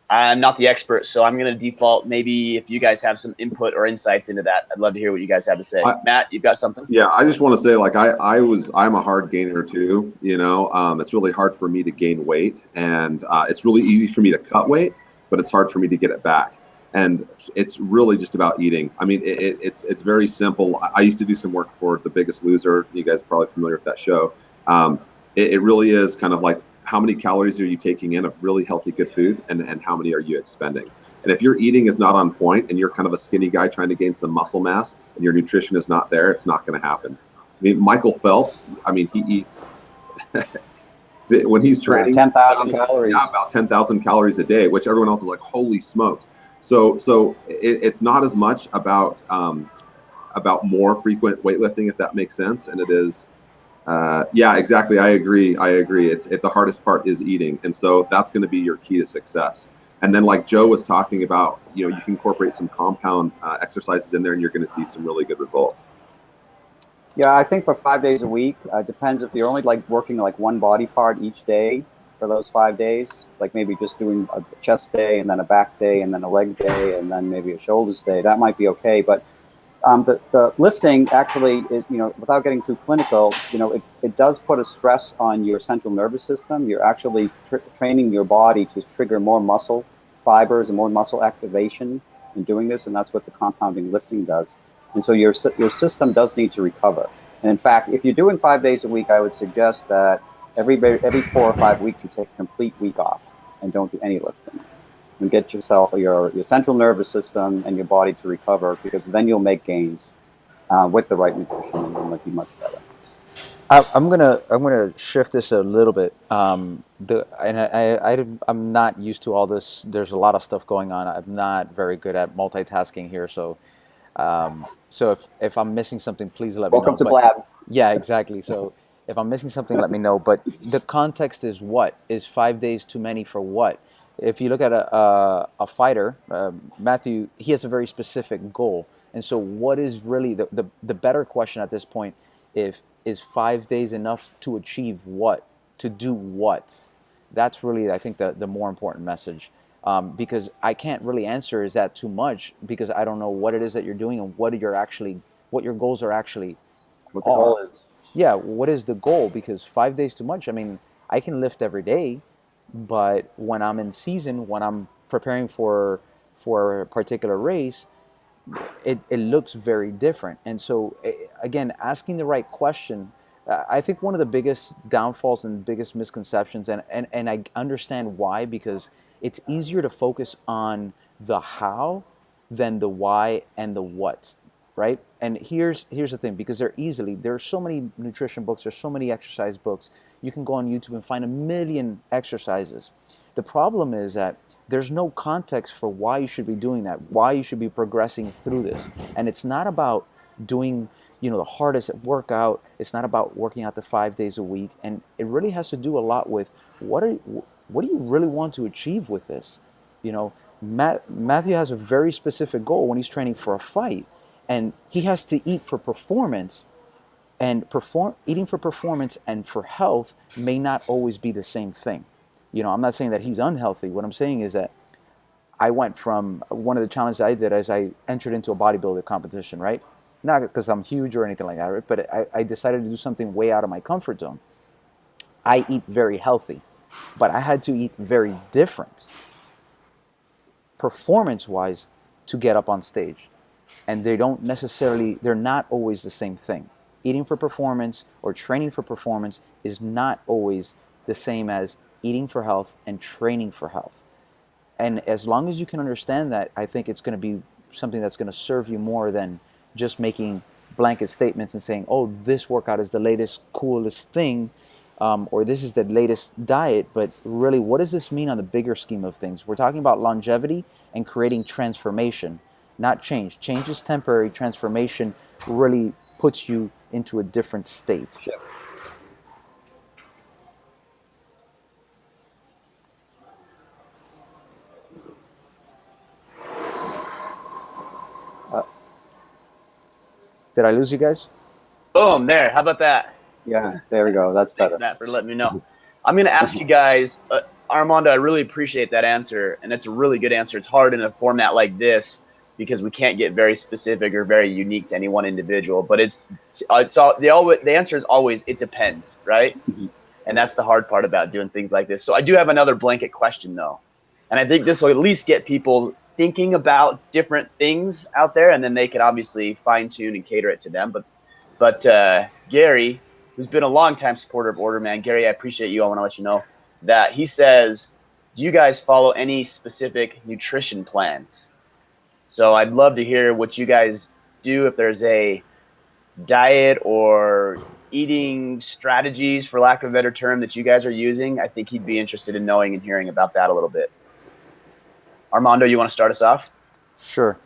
I'm not the expert, so I'm going to default. Maybe if you guys have some input or insights into that, I'd love to hear what you guys have to say. Matt, you've got something? Yeah, I just want to say, like, I'm a hard gainer too. It's really hard for me to gain weight, and it's really easy for me to cut weight, but it's hard for me to get it back. And it's really just about eating. I mean, it's very simple. I used to do some work for The Biggest Loser. You guys are probably familiar with that show. It really is kind of like, how many calories are you taking in of really healthy, good food, and how many are you expending? And if your eating is not on point and you're kind of a skinny guy trying to gain some muscle mass and your nutrition is not there, it's not going to happen. I mean, Michael Phelps, he eats When he's training, 10,000 calories. Yeah, about 10,000 calories a day, which everyone else is like, holy smokes. So it's not as much about more frequent weightlifting, if that makes sense, and it is. Yeah, exactly. I agree. The hardest part is eating, and so that's going to be your key to success. And then, like Joe was talking about, you can incorporate some compound exercises in there, and you're going to see some really good results. Yeah, I think for 5 days a week, depends if you're only like working like one body part each day for those 5 days, like maybe just doing a chest day and then a back day and then a leg day and then maybe a shoulders day. That might be okay, but the lifting actually, without getting too clinical, it does put a stress on your central nervous system. You're actually training your body to trigger more muscle fibers and more muscle activation in doing this, and that's what the compounding lifting does. And so your system does need to recover. And in fact, if you're doing 5 days a week, I would suggest that every 4 or 5 weeks you take a complete week off and don't do any lifting, and get yourself your central nervous system and your body to recover, because then you'll make gains with the right nutrition, and you'll be much better. I'm gonna shift this a little bit. I'm not used to all this. There's a lot of stuff going on. I'm not very good at multitasking here, so if I'm missing something, please let me know. Welcome to Blab. Yeah, exactly. So if I'm missing something, let me know. But the context is, what is 5 days too many for what? If you look at a fighter, Matthew, he has a very specific goal. And so what is really the better question at this point, is 5 days enough to achieve what? To do what? That's really, I think, the more important message. Because I can't really answer, is that too much? Because I don't know what it is that you're doing and what your goals are actually. What the goal is. Yeah, what is the goal? Because 5 days too much. I mean, I can lift every day, but when I'm in season, when I'm preparing for a particular race, it looks very different. And so, again, asking the right question. I think one of the biggest downfalls and biggest misconceptions, and I understand why, because it's easier to focus on the how than the why and the what, right? And here's the thing, because there's so many nutrition books, there's so many exercise books. You can go on YouTube and find a million exercises. The problem is that there's no context for why you should be doing that, why you should be progressing through this. And it's not about doing, the hardest workout. It's not about working out the 5 days a week. And it really has to do a lot with what do you really want to achieve with this? Matthew has a very specific goal when he's training for a fight, and he has to eat for performance. And eating for performance and for health may not always be the same thing. I'm not saying that he's unhealthy. What I'm saying is that I went from one of the challenges I did as I entered into a bodybuilder competition, right? Not because I'm huge or anything like that, right? But I decided to do something way out of my comfort zone. I eat very healthy, but I had to eat very different, performance-wise, to get up on stage. And they're not always the same thing. Eating for performance or training for performance is not always the same as eating for health and training for health. And as long as you can understand that, I think it's going to be something that's going to serve you more than just making blanket statements and saying, oh, this workout is the latest, coolest thing, or this is the latest diet. But really, what does this mean on the bigger scheme of things? We're talking about longevity and creating transformation, not change. Change is temporary. Transformation really puts you into a different state. Sure. Did I lose you guys? Boom, there. How about that? Yeah, there we go. That's better. Thanks, Matt, for letting me know. I'm going to ask you guys, Armando, I really appreciate that answer, and it's a really good answer. It's hard in a format like this because we can't get very specific or very unique to any one individual. But the answer is always, it depends, right? Mm-hmm. And that's the hard part about doing things like this. So I do have another blanket question, though. And I think this will at least get people thinking about different things out there, and then they can obviously fine-tune and cater it to them. But Gary, who's been a longtime supporter of Order, man, Gary, I appreciate you. I want to let you know that he says, do you guys follow any specific nutrition plans? So I'd love to hear what you guys do, if there's a diet or eating strategies, for lack of a better term, that you guys are using? I think he'd be interested in knowing and hearing about that a little bit. Armando, you want to start us off? Sure.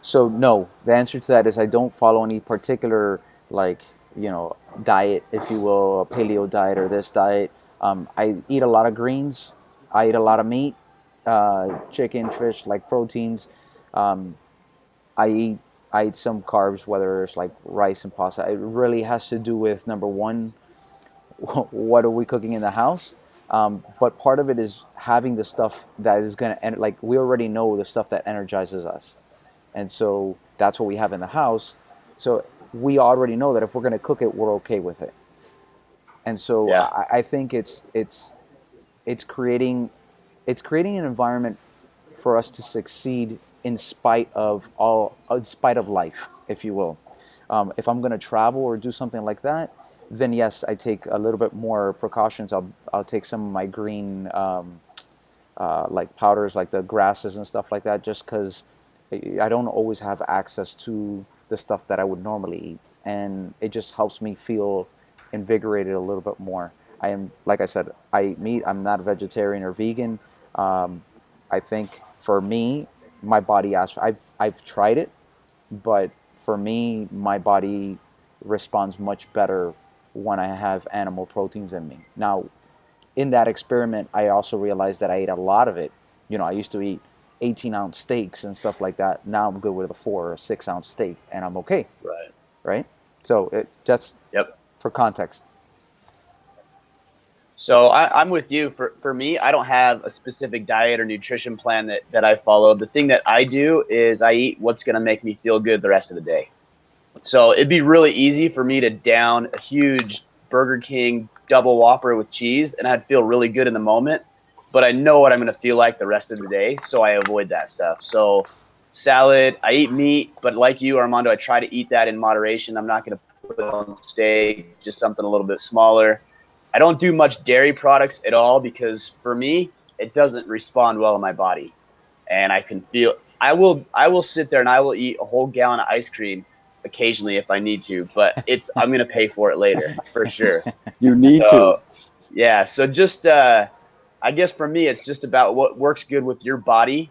So no, the answer to that is I don't follow any particular diet, if you will, a paleo diet or this diet. I eat a lot of greens. I eat a lot of meat, chicken, fish, like proteins. Um, I eat I eat some carbs, whether it's like rice and pasta. It really has to do with number one, what are we cooking in the house? But part of it is having the stuff that is going to, like, we already know the stuff that energizes us. And so that's what we have in the house. So we already know that if we're going to cook it, we're okay with it. And so Yeah. I think it's creating an environment for us to succeed in spite of life, if you will. If I'm going to travel or do something like that, then yes, I take a little bit more precautions. I'll take some of my green like powders, like the grasses and stuff like that, just because I don't always have access to the stuff that I would normally eat, and it just helps me feel invigorated a little bit more. I am, like I said, I eat meat. I'm not vegetarian or vegan. I think for me, my body asks. I've tried it, but for me, my body responds much better when I have animal proteins in me. Now, in that experiment, I also realized that I ate a lot of it. You know, I used to eat 18-ounce steaks and stuff like that. Now I'm good with a 4 or 6-ounce steak, and I'm okay. Right. Right. So it just Yep. for context. So I'm with you. For me, I don't have a specific diet or nutrition plan that I follow. The thing that I do is I eat what's going to make me feel good the rest of the day. So it'd be really easy for me to down a huge Burger King double Whopper with cheese, and I'd feel really good in the moment. But I know what I'm going to feel like the rest of the day, so I avoid that stuff. So salad, I eat meat, but like you, Armando, I try to eat that in moderation. I'm not going to put it on steak, just something a little bit smaller. I don't do much dairy products at all because for me, it doesn't respond well in my body. And I can feel I will sit there and I will eat a whole gallon of ice cream occasionally if I need to, but I'm going to pay for it later for sure. You need So, to. yeah, so just I guess for me it's just about what works good with your body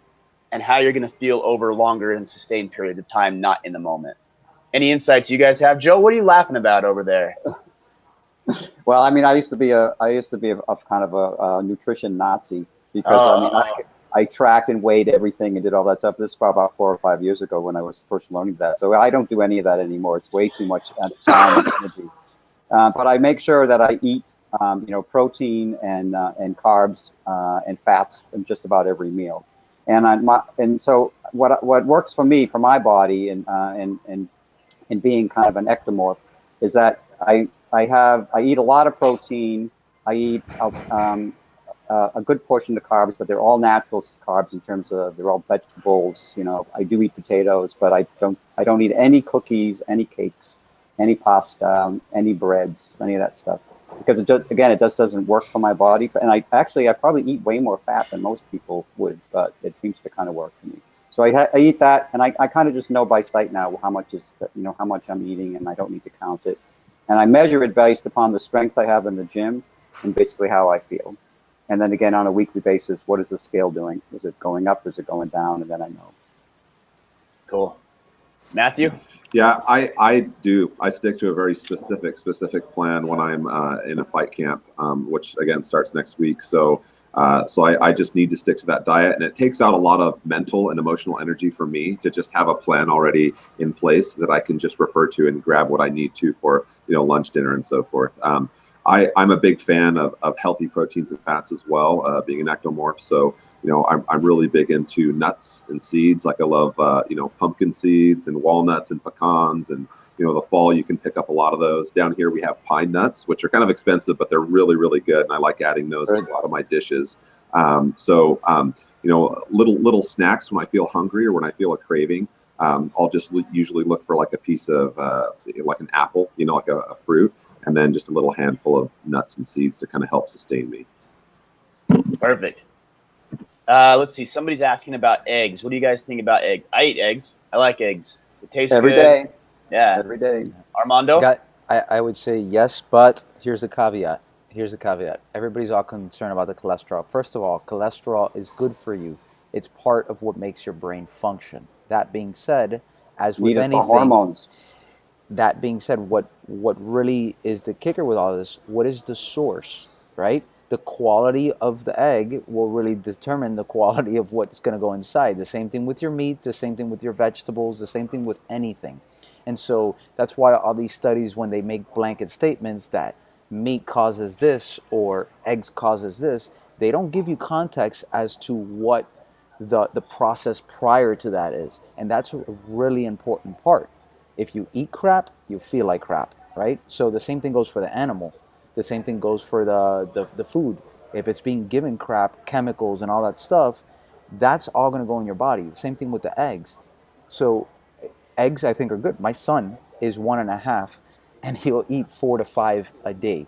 and how you're going to feel over longer and sustained periods of time, not in the moment. Any insights you guys have? Joe, what are you laughing about over there? Well, I mean, I used to be a kind of a nutrition Nazi because I mean, I tracked and weighed everything and did all that stuff. This is probably about 4 or 5 years ago when I was first learning that. So I don't do any of that anymore. It's way too much time and energy. But I make sure that I eat, protein and carbs and fats in just about every meal. And so what works for me, for my body, and being kind of an ectomorph, is that I eat a lot of protein. I eat a good portion of carbs, but they're all natural carbs in terms of they're all vegetables. You know, I do eat potatoes, but I don't eat any cookies, any cakes, any pasta, any breads, any of that stuff, because it just doesn't work for my body. And I probably eat way more fat than most people would, but it seems to kind of work for me. So I eat that, and I kind of just know by sight now how much I'm eating, and I don't need to count it. And I measure it based upon the strength I have in the gym and basically how I feel. And then again, on a weekly basis, what is the scale doing? Is it going up? Is it going down? And then I know. Cool. Matthew? Yeah, I do. I stick to a very specific plan when I'm in a fight camp, which again starts next week. So I just need to stick to that diet, and it takes out a lot of mental and emotional energy for me to just have a plan already in place that I can just refer to and grab what I need to for lunch, dinner, and so forth. I'm a big fan of healthy proteins and fats as well, being an ectomorph. So, I'm really big into nuts and seeds. Like I love, pumpkin seeds and walnuts and pecans. And, the fall you can pick up a lot of those. Down here we have pine nuts, which are kind of expensive, but they're really, really good. And I like adding those to a lot of my dishes. Little snacks when I feel hungry or when I feel a craving. I'll just usually look for like a piece of like an apple, like a fruit, and then just a little handful of nuts and seeds to kind of help sustain me. Perfect. Let's see. Somebody's asking about eggs. What do you guys think about eggs? I eat eggs. I like eggs. It tastes every good. day. Yeah. Every day. Armando? I would say yes, but here's a caveat. Here's a caveat. Everybody's all concerned about the cholesterol. First of all, cholesterol is good for you. It's part of what makes your brain function. That being said, as with Needed for anything, hormones. that being said, what really is the kicker with all this? What is the source, right? The quality of the egg will really determine the quality of what's going to go inside. The same thing with your meat, the same thing with your vegetables, the same thing with anything. And so that's why all these studies, when they make blanket statements that meat causes this or eggs causes this, they don't give you context as to what the process prior to that is. And that's a really important part. If you eat crap, you feel like crap, right? So the same thing goes for the animal. The same thing goes for the food. If it's being given crap, chemicals, and all that stuff, that's all going to go in your body. The same thing with the eggs. So eggs, I think, are good. My son is 1.5, and he'll eat 4 to 5 a day.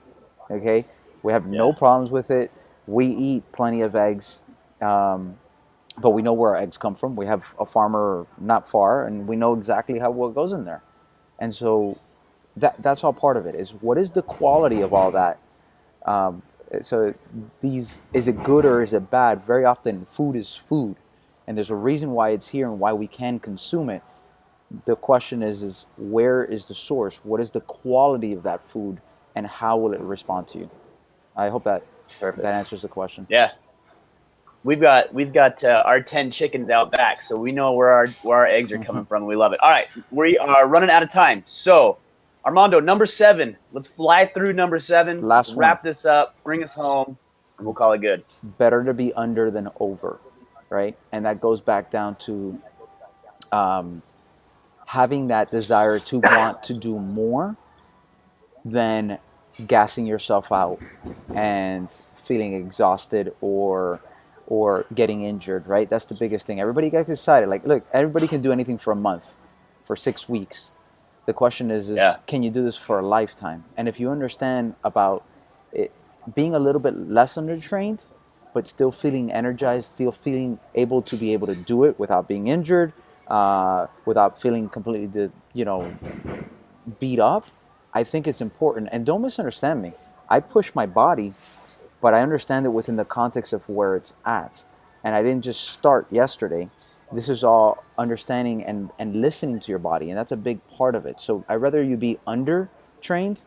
Okay, we have no problems with it. We eat plenty of eggs. But we know where our eggs come from. We have a farmer not far, and we know exactly what goes in there. And so that's all part of it. Is what is the quality of all that? Um, so is it good or is it bad? Very often, food is food, and there's a reason why it's here and why we can consume it. The question is where is the source? What is the quality of that food, and how will it respond to you? I hope that answers the question. Yeah. We've got our 10 chickens out back, so we know where our eggs are coming from. We love it. All right, we are running out of time. So, Armando, number 7. Let's fly through number 7. Last one. Wrap this up. Bring us home, and we'll call it good. Better to be under than over, right? And that goes back down to having that desire to want to do more than gassing yourself out and feeling exhausted or getting injured, right? That's the biggest thing. Everybody gets excited. Like, look, everybody can do anything for a month, for 6 weeks. The question is can you do this for a lifetime? And if you understand about it, being a little bit less undertrained, but still feeling energized, still feeling able to do it without being injured, without feeling completely, beat up, I think it's important. And don't misunderstand me. I push my body, but I understand it within the context of where it's at. And I didn't just start yesterday. This is all understanding and listening to your body, and that's a big part of it. So I'd rather you be under-trained,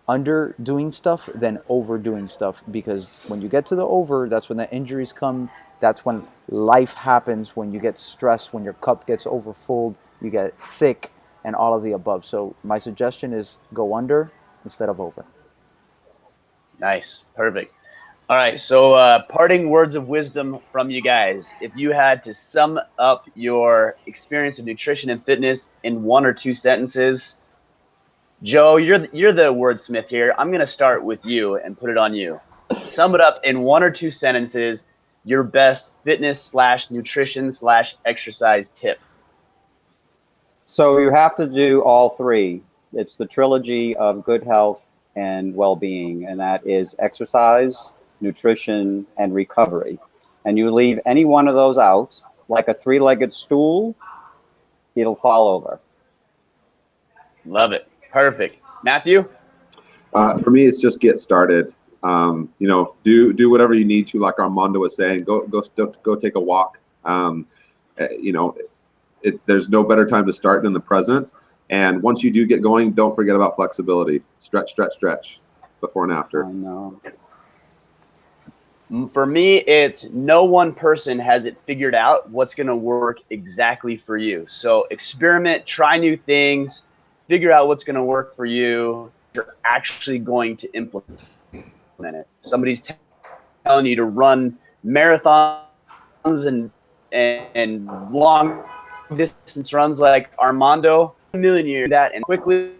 under-doing stuff, than overdoing stuff, because when you get to the over, that's when the injuries come. That's when life happens, when you get stressed, when your cup gets overfull, you get sick, and all of the above. So my suggestion is go under instead of over. Nice. Perfect. All right, so parting words of wisdom from you guys. If you had to sum up your experience of nutrition and fitness in 1 or 2 sentences, Joe, you're the wordsmith here. I'm going to start with you and put it on you. Sum it up in 1 or 2 sentences, your best fitness/nutrition/exercise tip. So you have to do all 3. It's the trilogy of good health and well-being, and that is exercise, nutrition, and recovery. And you leave any one of those out, like a 3-legged stool, it'll fall over. Love it. Perfect. Matthew? For me, it's just get started. Do whatever you need to, like Armando was saying. Go take a walk. There's no better time to start than the present. And once you do get going, don't forget about flexibility. Stretch before and after. I know. For me, it's no one person has it figured out what's going to work exactly for you. So experiment, try new things, figure out what's going to work for you. You're actually going to implement it. Somebody's telling you to run marathons and long distance runs like Armando. A million years that and quickly.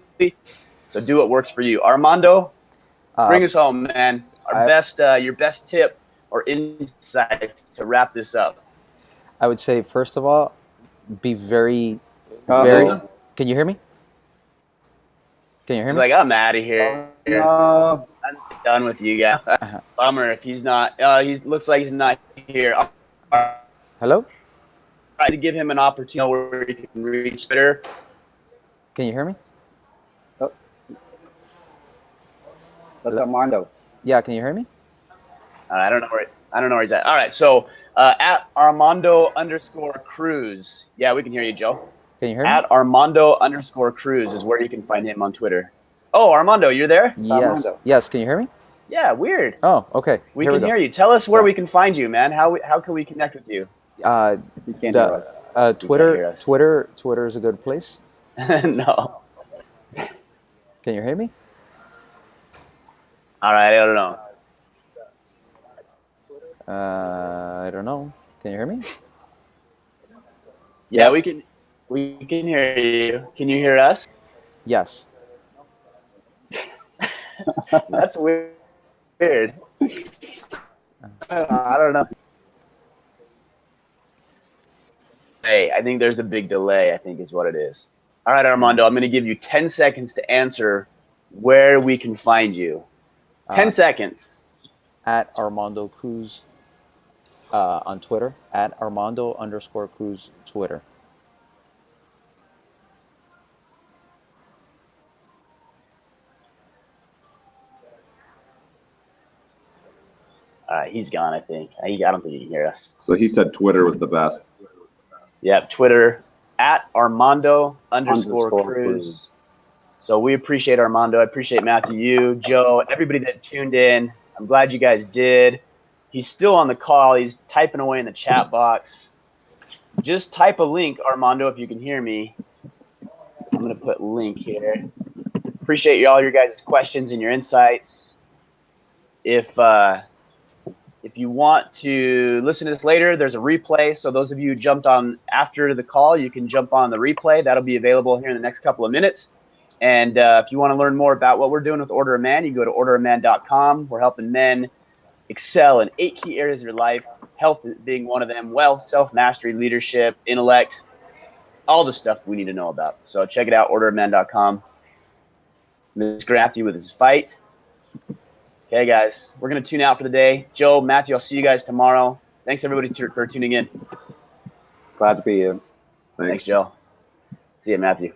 So do what works for you. Armando, bring us home, man. Your best tip or insight to wrap this up. I would say, first of all, be very. Can you hear me? Can you hear me? He's like, I'm out of here. I'm done with you guys. Bummer if he's not. He looks like he's not here. Hello? Try to give him an opportunity where he can reach better. Can you hear me? That's Armando. Yeah, can you hear me? I don't know where he's at. All right, so at Armando_Cruz. Yeah, we can hear you, Joe. Can you hear me? At Armando_Cruz is where you can find him on Twitter. Oh, Armando, you're there? Yes. Armando. Yes, can you hear me? Yeah, weird. Oh, okay. We Here can go. hear you. Tell us where So- we can find you, man. How can we connect with you? You can't hear us. Twitter. hear us. Twitter is a good place. No. Can you hear me? All right, I don't know. I don't know. Can you hear me? Yeah, Yes. we can hear you. Can you hear us? Yes. That's weird. I don't know. Hey, I think there's a big delay, I think is what it is. All right, Armando, I'm going to give you 10 seconds to answer where we can find you. 10 seconds. At Armando Cruz on Twitter. At Armando_Cruz Twitter. All right, he's gone, I think. I don't think he can hear us. So he said Twitter was the best. Yep, Twitter, at Armando_Cruz. _Cruz. So we appreciate Armando. I appreciate Matthew, you, Joe, everybody that tuned in. I'm glad you guys did. He's still on the call. He's typing away in the chat box. Just type a link, Armando, if you can hear me. I'm going to put link here. Appreciate all your guys' questions and your insights. If you want to listen to this later, there's a replay. So those of you who jumped on after the call, you can jump on the replay. That'll be available here in the next couple of minutes. And if you want to learn more about what we're doing with Order of Man, you can go to orderofman.com. We're helping men excel in 8 key areas of your life, health being one of them, wealth, self-mastery, leadership, intellect, all the stuff we need to know about. So check it out, orderofman.com. Mr. Matthew with his fight. Okay, guys, we're going to tune out for the day. Joe, Matthew, I'll see you guys tomorrow. Thanks, everybody, for tuning in. Glad to be here. Thanks, Joe. See you, Matthew.